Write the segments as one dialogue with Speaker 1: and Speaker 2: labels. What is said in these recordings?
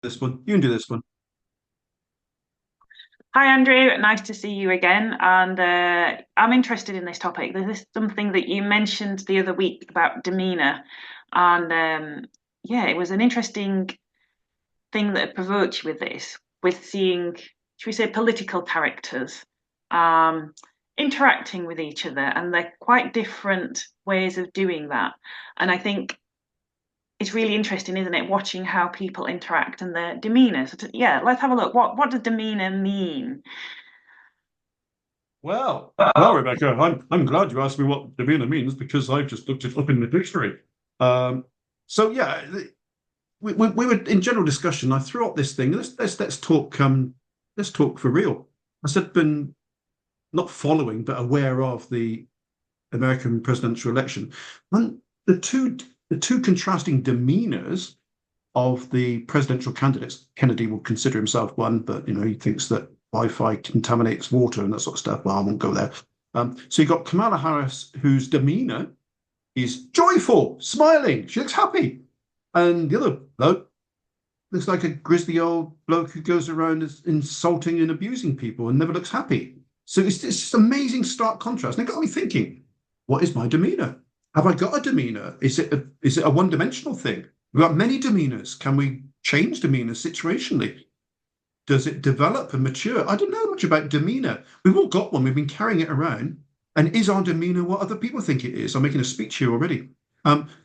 Speaker 1: this one. You can do this one.
Speaker 2: Hi, Andrew. Nice to see you again. And I'm interested in this topic. This is something that you mentioned the other week about demeanour. And yeah, it was an interesting thing that provoked you with this, with seeing, should we say, political characters um, interacting with each other. And they're quite different ways of doing that. And I think it's really interesting, isn't it, watching how people interact and their demeanour. Yeah, let's have a look. What does demeanour mean?
Speaker 1: Well, Rebecca, I'm glad you asked me what demeanor means because I've just looked it up in the dictionary. Um, so yeah, we were in general discussion. I threw up this thing. Let's talk for real. I said been not following but aware of the American presidential election, and the two contrasting demeanors of the presidential candidates. Kennedy would consider himself one, but he thinks that Wi-Fi contaminates water and that sort of stuff. Well, I won't go there. So you've got Kamala Harris, whose demeanor is joyful, smiling. She looks happy. And the other bloke looks like a grisly old bloke who goes around insulting and abusing people and never looks happy. So it's this amazing stark contrast. And it got me thinking, what is my demeanor? Have I got a demeanor? Is it a one-dimensional thing? We've got many demeanors. Can we change demeanor situationally? Does it develop and mature? I don't know much about demeanor. We've all got one. We've been carrying it around. And is our demeanor what other people think it is? I'm making a speech here already.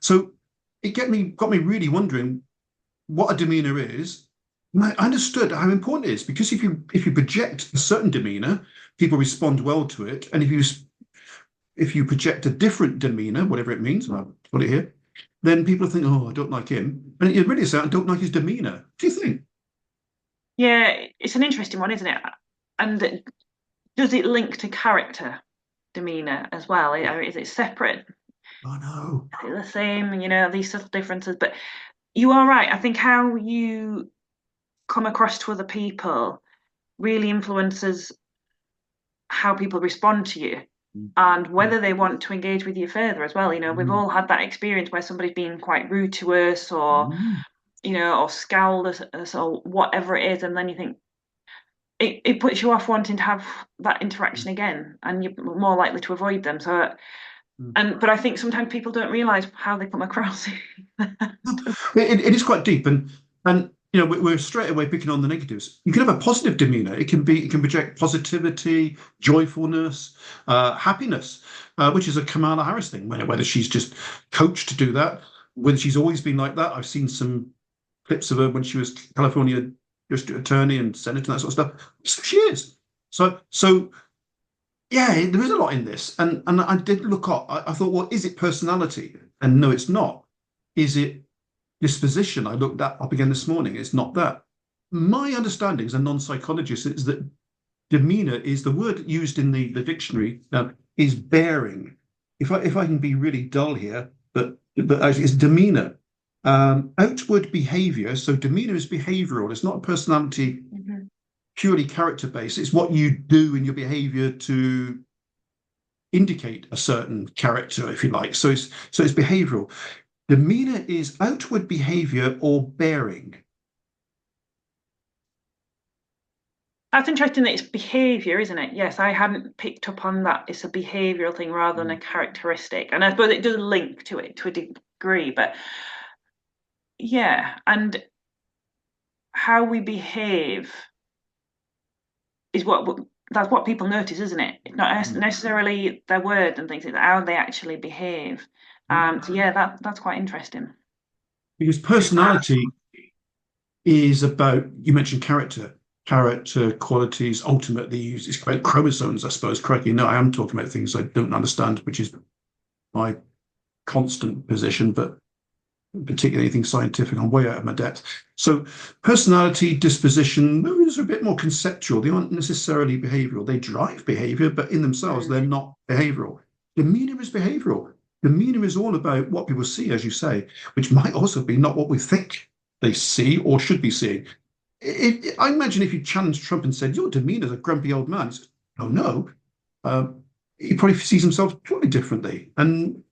Speaker 1: So it got me really wondering what a demeanor is. And I understood how important it is because if you project a certain demeanor, people respond well to it. And if you project a different demeanor, whatever it means, and I've got it here, then people think, oh, I don't like him. And it really says, I don't like his demeanor. What do you think?
Speaker 2: Yeah, it's an interesting one, isn't it? And does it link to character, demeanor as well?
Speaker 1: Yeah.
Speaker 2: Is it separate?
Speaker 1: Oh no.
Speaker 2: Is it the same? These subtle differences. But you are right. I think how you come across to other people really influences how people respond to you and
Speaker 1: Mm,
Speaker 2: whether they want to engage with you further as well. We've
Speaker 1: mm,
Speaker 2: all had that experience where somebody's been quite rude to us or scowled at us or whatever it is, and then you think, it puts you off wanting to have that interaction again and you're more likely to avoid them.
Speaker 1: mm.
Speaker 2: But I think sometimes people don't realize how they come across.
Speaker 1: It is quite deep, and we're straight away picking on the negatives. You can have a positive demeanor. It can project positivity, joyfulness, happiness, which is a Kamala Harris thing. Whether she's just coached to do that, whether she's always been like that. I've seen some clips of her when she was California district attorney and senator and that sort of stuff. So she is. So yeah, there is a lot in this, and I did look up. I thought, well, is it personality? And no, it's not. Is it disposition? I looked that up again this morning. It's not that. My understanding as a non-psychologist is that demeanor is the word used in the dictionary is bearing. If I can be really dull here, but actually it's demeanor. Outward behavior. So demeanor is behavioral. It's not a personality
Speaker 2: Mhm.
Speaker 1: purely character based. It's what you do in your behavior to indicate a certain character, if you like. So it's behavioral. Demeanor is outward behavior or bearing.
Speaker 2: That's interesting that it's behavior, isn't it? Yes, I hadn't picked up on that. It's a behavioral thing rather than a
Speaker 1: Mm.
Speaker 2: characteristic. And I suppose it does link to it to a degree, but yeah, and how we behave is that's what people notice, isn't it? Not necessarily their words and things, it's how they actually behave. So yeah, that's quite interesting.
Speaker 1: Because personality is about, you mentioned character qualities, ultimately use it's about chromosomes, I suppose, correctly. No, I am talking about things I don't understand, which is my constant position, but particularly anything scientific, I'm way out of my depth. So personality, disposition, those are a bit more conceptual. They aren't necessarily behavioral. They drive behavior, but in themselves,
Speaker 2: Mm.
Speaker 1: they're not behavioral. Demeanor is behavioral. Demeanor is all about what people see, as you say, which might also be not what we think they see or should be seeing. I imagine if you challenged Trump and said, your demeanor is a grumpy old man, he says, oh no, uh, he probably sees himself totally differently. And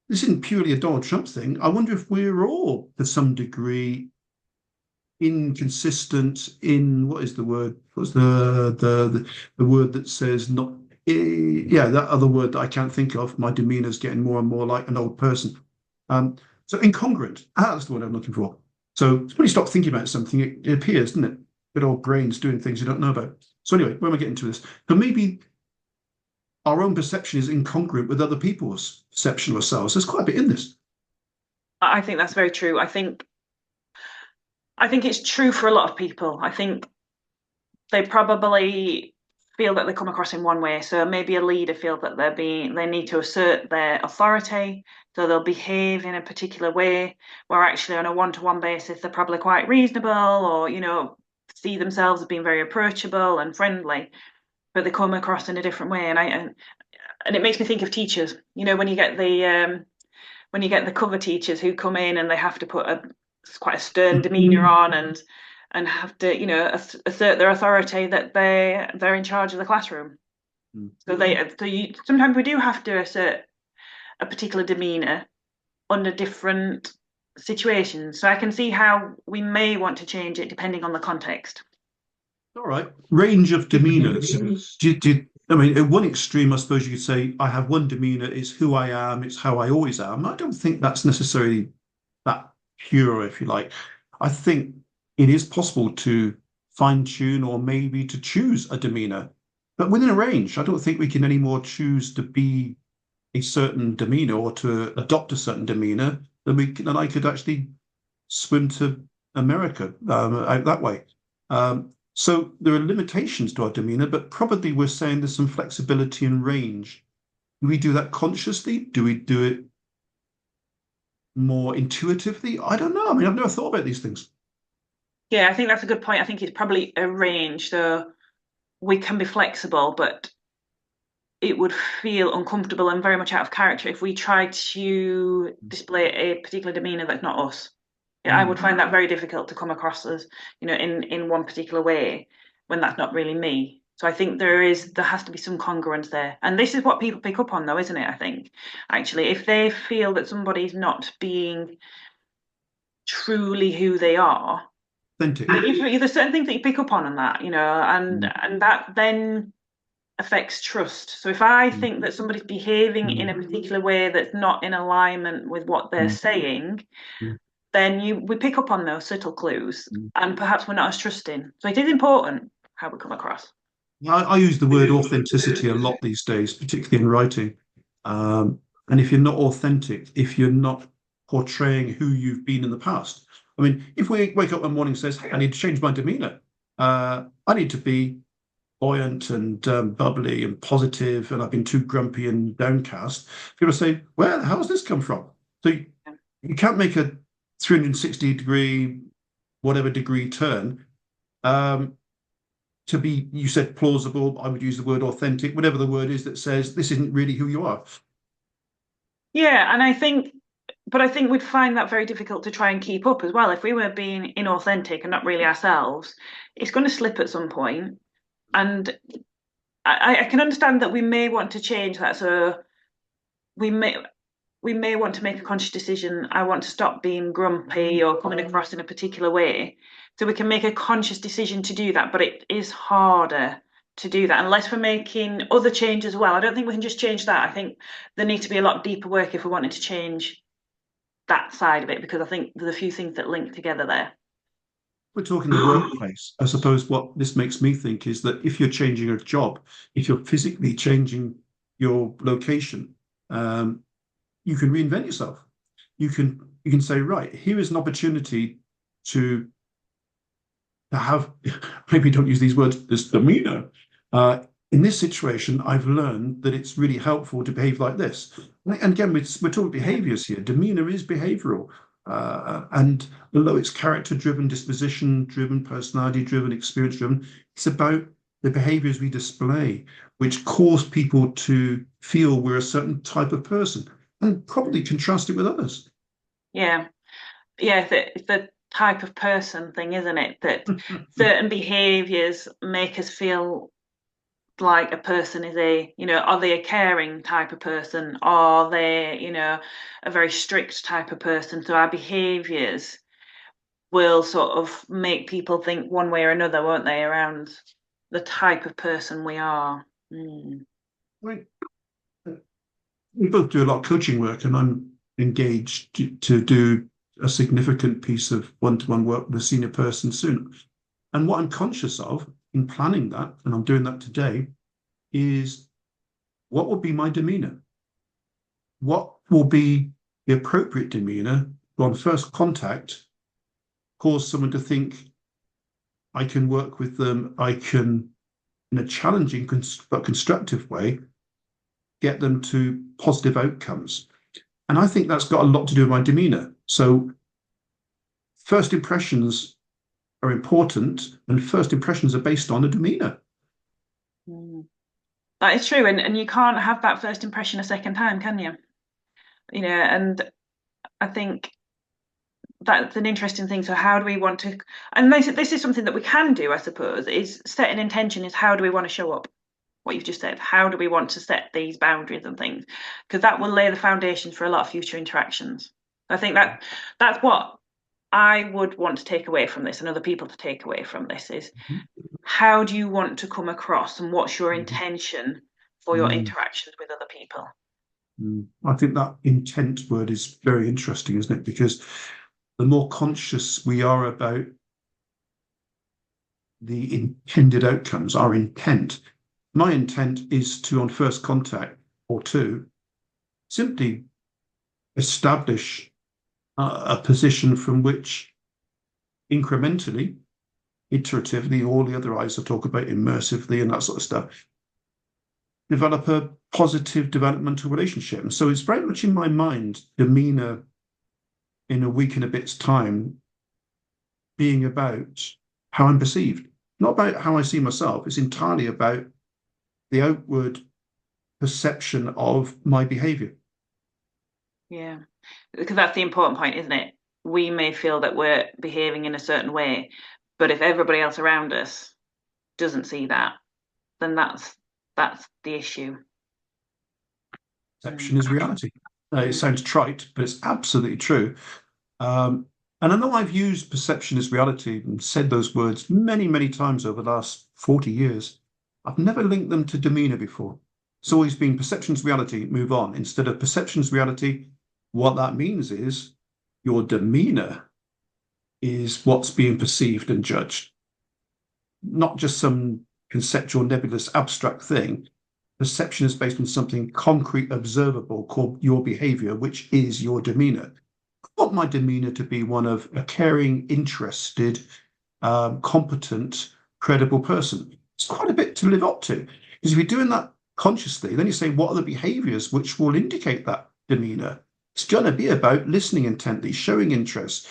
Speaker 1: this isn't purely a Donald Trump thing. I wonder if we're all, to some degree, inconsistent in what is the word? What's the word that says not? Yeah, that other word that I can't think of. My demeanor's getting more and more like an old person. Um, so incongruent. That's the word I'm looking for. So when you stop thinking about something, it appears, doesn't it? Good old brains doing things you don't know about. So anyway, where am I getting to this? So maybe our own perception is incongruent with other people's perception of ourselves. There's quite a bit in this.
Speaker 2: I think that's very true. I think it's true for a lot of people. I think they probably feel that they come across in one way. So maybe a leader feels that they need to assert their authority, so they'll behave in a particular way, where actually on a one-to-one basis they're probably quite reasonable, or see themselves as being very approachable and friendly, but they come across in a different way. And it makes me think of teachers. When you get the cover teachers who come in and they have to put a quite a stern demeanour on and have to assert their authority that they're in charge of the classroom. Sometimes we do have to assert a particular demeanour under different situations. So I can see how we may want to change it depending on the context.
Speaker 1: All right. Range of demeanors. I mean, at one extreme, I suppose you could say, I have one demeanor, it's who I am, it's how I always am. I don't think that's necessarily that pure, if you like. I think it is possible to fine tune or maybe to choose a demeanor, but within a range. I don't think we can anymore choose to be a certain demeanor or to adopt a certain demeanor than I could actually swim to America out that way. So there are limitations to our demeanor, but probably we're saying there's some flexibility and range. Do we do that consciously? Do we do it more intuitively? I don't know. I mean, I've never thought about these things.
Speaker 2: Yeah, I think that's a good point. I think it's probably a range. So we can be flexible, but it would feel uncomfortable and very much out of character if we tried to display a particular demeanor that's not us. Yeah, I would find that very difficult to come across as, in one particular way when that's not really me. So I think there has to be some congruence there. And this is what people pick up on though, isn't it? I think actually if they feel that somebody's not being truly who they are,
Speaker 1: Authentic.
Speaker 2: there's certain things that you pick up on that, and that then affects trust. So if I think that somebody's behaving in a particular way that's not in alignment with what they're saying, then we pick up on those subtle clues, and perhaps we're not as trusting. So it is important how we come across.
Speaker 1: I use the word authenticity a lot these days, particularly in writing. And if you're not authentic, if you're not portraying who you've been in the past, I mean, if we wake up one morning and says, "Hey, I need to change my demeanor. I need to be buoyant and bubbly and positive, and I've been too grumpy and downcast." People say, "Where the hell has this come from?" So you can't make a 360 degree, whatever degree turn. To be, you said plausible, I would use the word authentic, whatever the word is that says this isn't really who you are.
Speaker 2: Yeah, but I think we'd find that very difficult to try and keep up as well. If we were being inauthentic and not really ourselves, it's going to slip at some point. And I can understand that we may want to change that. So we may we may want to make a conscious decision. I want to stop being grumpy or coming across in a particular way. So we can make a conscious decision to do that, but it is harder to do that unless we're making other changes as well. I don't think we can just change that. I think there needs to be a lot deeper work if we wanted to change that side of it, because I think there's a few things that link together there.
Speaker 1: We're talking the workplace. I suppose what this makes me think is that if you're changing a job, if you're physically changing your location, you can reinvent yourself. You can say, right, here is an opportunity to have, maybe don't use these words, this demeanor. In this situation, I've learned that it's really helpful to behave like this. And again, we're talking behaviors here. Demeanor is behavioral. And although it's character driven, disposition driven, personality driven, experience driven, it's about the behaviors we display, which cause people to feel we're a certain type of person and probably contrast it with others.
Speaker 2: Yeah, yeah, it's the type of person thing, isn't it? That certain behaviours make us feel like a person is are they a caring type of person? Are they, a very strict type of person? So our behaviours will sort of make people think one way or another, won't they, around the type of person we are. Mm.
Speaker 1: I mean, we both do a lot of coaching work, and I'm engaged to do a significant piece of one-to-one work with a senior person soon. And what I'm conscious of in planning that, and I'm doing that today, is what will be my demeanor? What will be the appropriate demeanor to, on first contact, cause someone to think I can work with them, I can, in a challenging but constructive way, get them to positive outcomes. And I think that's got a lot to do with my demeanor. So first impressions are important, and first impressions are based on a demeanor.
Speaker 2: Mm. That is true, and you can't have that first impression a second time, can you? You know, and I think that's an interesting thing. So how do we want to, and this is something that we can do, I suppose, is set an intention, is how do we want to show up? What you've just said, how do we want to set these boundaries and things? Because that will lay the foundation for a lot of future interactions. I think that's what I would want to take away from this, and other people to take away from this, is how do you want to come across, and what's your intention for your
Speaker 1: Mm.
Speaker 2: interactions with other people?
Speaker 1: I think that intent word is very interesting, isn't it? Because the more conscious we are about the intended outcomes, our intent. My intent is to, on first contact or two, simply establish a position from which incrementally, iteratively, all the other I's I talk about immersively and that sort of stuff, develop a positive developmental relationship. And so it's very much in my mind, demeanor in a week and a bit's time being about how I'm perceived, not about how I see myself. It's entirely about the outward perception of my behavior.
Speaker 2: Yeah, because that's the important point, isn't it? We may feel that we're behaving in a certain way, but if everybody else around us doesn't see that, then that's the issue.
Speaker 1: Perception is reality. It sounds trite, but it's absolutely true. Um, and I know I've used perception is reality and said those words many, many times over the last 40 years. I've never linked them to demeanor before. It's always been perception's reality, move on. Instead of perception's reality, what that means is your demeanor is what's being perceived and judged, not just some conceptual, nebulous, abstract thing. Perception is based on something concrete, observable, called your behavior, which is your demeanor. I want my demeanor to be one of a caring, interested, competent, credible person. It's quite a bit to live up to. Because if you're doing that consciously, then you say, what are the behaviors which will indicate that demeanor? It's going to be about listening intently, showing interest,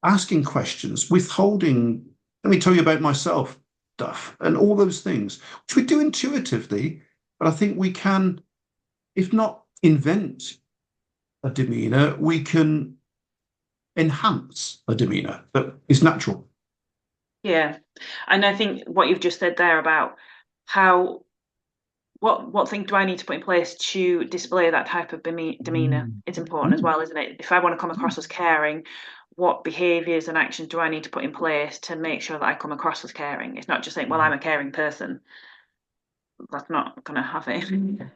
Speaker 1: asking questions, withholding, let me tell you about myself stuff, and all those things, which we do intuitively, but I think we can, if not invent a demeanor, we can enhance a demeanor that is natural.
Speaker 2: Yeah, and I think what you've just said there about how what thing do I need to put in place to display that type of demeanor? It's important as well, isn't it? If I want to come across as caring, what behaviors and actions do I need to put in place to make sure that I come across as caring? It's not just saying, well, I'm a caring person. That's not going to have it. Food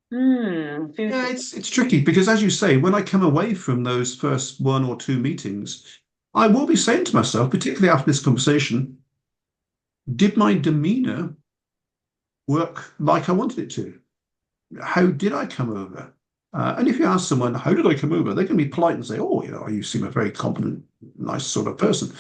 Speaker 1: Yeah,
Speaker 2: for
Speaker 1: it's tricky because, as you say, when I come away from those first one or two meetings, I will be saying to myself, particularly after this conversation, did my demeanor work like I wanted it to? How did I come over? And if you ask someone, how did I come over? They can be polite and say, oh, you seem a very competent, nice sort of person.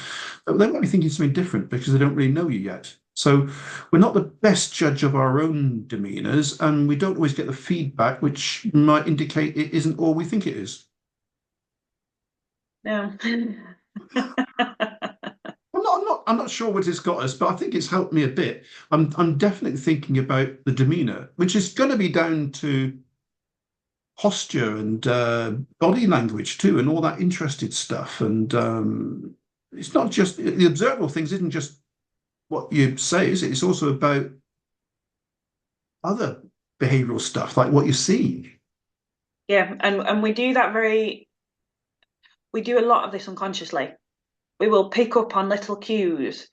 Speaker 1: But they might be thinking something different because they don't really know you yet. So we're not the best judge of our own demeanors, and we don't always get the feedback which might indicate it isn't all we think it is.
Speaker 2: no.
Speaker 1: I'm not sure what it's got us, but I think it's helped me a bit. I'm definitely thinking about the demeanor, which is going to be down to posture and body language too, and all that interested stuff. And it's not just the observable things, isn't just what you say, is it? It's also about other behavioral stuff, like what you see.
Speaker 2: Yeah, and we do a lot of this unconsciously. We will pick up on little cues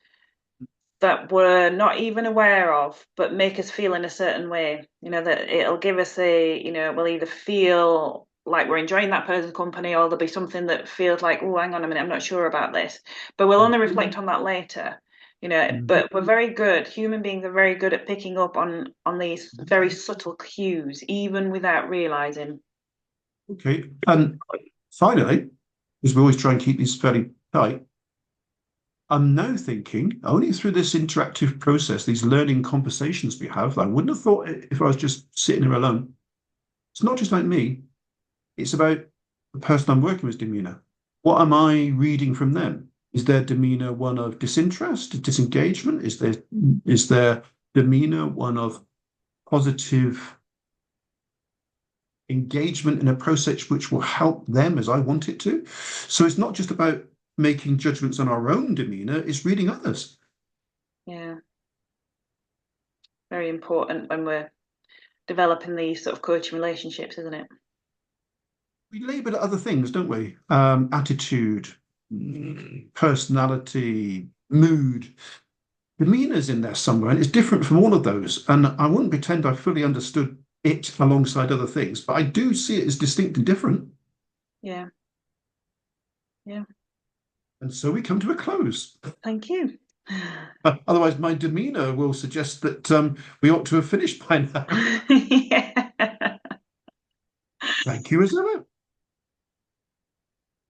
Speaker 2: that we're not even aware of, but make us feel in a certain way. You know, that it'll give us we'll either feel like we're enjoying that person's company, or there'll be something that feels like, oh, hang on a minute, I'm not sure about this. But we'll only reflect on that later.
Speaker 1: Mhm.
Speaker 2: But we're very good. Human beings are very good at picking up on these very subtle cues, even without realizing.
Speaker 1: Okay. And finally, because we always try and keep these fairly tight, I'm now thinking only through this interactive process, these learning conversations we have, I wouldn't have thought it if I was just sitting here alone. It's not just about me, it's about the person I'm working with demeanor. What am I reading from them? Is their demeanor one of disinterest, disengagement? Is their demeanor one of positive engagement in a process which will help them as I want it to? So it's not just about making judgments on our own demeanor, it's reading others.
Speaker 2: Yeah, very important when we're developing these sort of coaching relationships, isn't it?
Speaker 1: We label it other things, don't we? Attitude, personality, mood. Demeanor's in there somewhere, and it's different from all of those. And I wouldn't pretend I fully understood it alongside other things, but I do see it as distinctly different.
Speaker 2: Yeah, yeah.
Speaker 1: And so we come to a close.
Speaker 2: Thank you.
Speaker 1: Otherwise, my demeanor will suggest that we ought to have finished by now.
Speaker 2: Yeah.
Speaker 1: Thank you as ever.